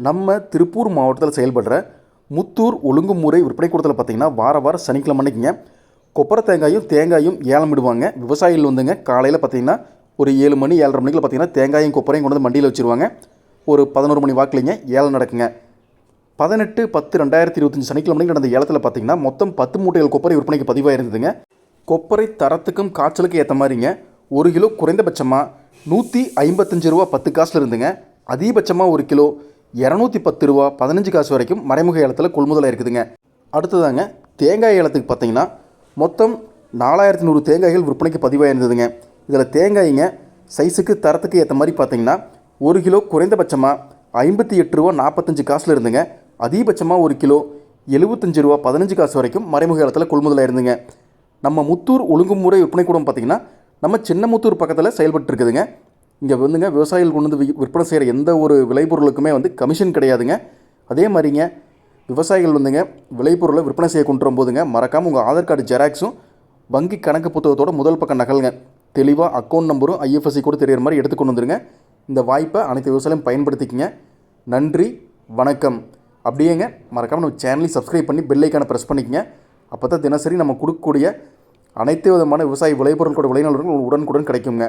நம்ம திருப்பூர் மாவட்டத்தில் செயல்படுற முத்தூர் ஒழுங்குமுறை விற்பனை கூடத்தில் பார்த்திங்கன்னா வாரம் சனிக்கிழமை அன்னைக்குங்க கொப்பரை தேங்காயும் ஏலம் விடுவாங்க. விவசாயிகள் வந்துங்க காலையில் பார்த்திங்கன்னா ஒரு 7 மணி 7:30 மணிக்குள்ள பார்த்திங்கன்னா தேங்காயும் கொப்பரையும் கொண்டு வந்து மண்டியில் வச்சுருவாங்க. ஒரு 11 மணி வாக்கிலிங்க ஏலம் நடக்குங்க. 18/10/2025 சனிக்கிழமை நடந்த ஏலத்தில் பார்த்திங்கன்னா மொத்தம் 10 மூட்டைகள் கொப்பரை விற்பனைக்கு பதிவாக இருந்ததுங்க. கொப்பரை தரத்துக்கும் காய்ச்சலுக்கும் ஏற்ற மாதிரிங்க 1 கிலோ குறைந்தபட்சமாக 155 ரூபா 10 காசில் இருந்துங்க. அதிகபட்சமாக 1 கிலோ 210 ரூபா 15 காசு வரைக்கும் மறைமுக ஏலத்தில் கொள்முதலாக இருக்குதுங்க. அடுத்ததாங்க தேங்காய் ஏலத்துக்கு பார்த்தீங்கன்னா மொத்தம் 4100 தேங்காய்கள் விற்பனைக்கு பதிவாக இருந்ததுங்க. இதில் தேங்காய்ங்க சைஸுக்கு தரத்துக்கு ஏற்ற மாதிரி பார்த்தீங்கன்னா 1 கிலோ குறைந்தபட்சமாக 58 ரூபா 45 காசில் இருந்துங்க. அதிகபட்சமாக 1 கிலோ 75 ரூபா 15 காசு வரைக்கும் மறைமுக ஏலத்தில் கொள்முதலாக இருந்துங்க. நம்ம முத்தூர் ஒழுங்குமுறை விற்பனை கூடம் பார்த்திங்கன்னா நம்ம சின்னமுத்தூர் பக்கத்தில் செயல்பட்டு இருக்குதுங்க. இங்கே வந்துங்க விவசாயிகள் கொண்டு வந்து விற்பனை செய்கிற எந்த ஒரு விளைபொருளுக்குமே வந்து கமிஷன் கிடையாதுங்க. அதே மாதிரிங்க விவசாயிகள் வந்துங்க விளைபொருளை விற்பனை செய்ய கொண்டு வரும்போதுங்க மறக்காமல் உங்கள் ஆதார் கார்டு ஜெராக்ஸும் வங்கி கணக்கு புத்தகத்தோட முதல் பக்கம் நகலுங்க தெளிவாக அக்கௌண்ட் நம்பரும் IFSC கூட தெரிகிற மாதிரி எடுத்துக்கொண்டு வந்துருங்க. இந்த வாய்ப்பை அனைத்து விவசாயிகளும் பயன்படுத்திக்கங்க. நன்றி, வணக்கம். அப்படியேங்க மறக்காமல் நம்ம சேனலையும் சப்ஸ்கிரைப் பண்ணி பெல் ஐக்கானை ப்ரெஸ் பண்ணிக்கங்க. அப்போ தான் தினசரி நம்ம கொடுக்கக்கூடிய அனைத்து விதமான விவசாய விளைபொருட்களோட விளைநிலங்கள் உடனுக்குடன் கிடைக்குங்க.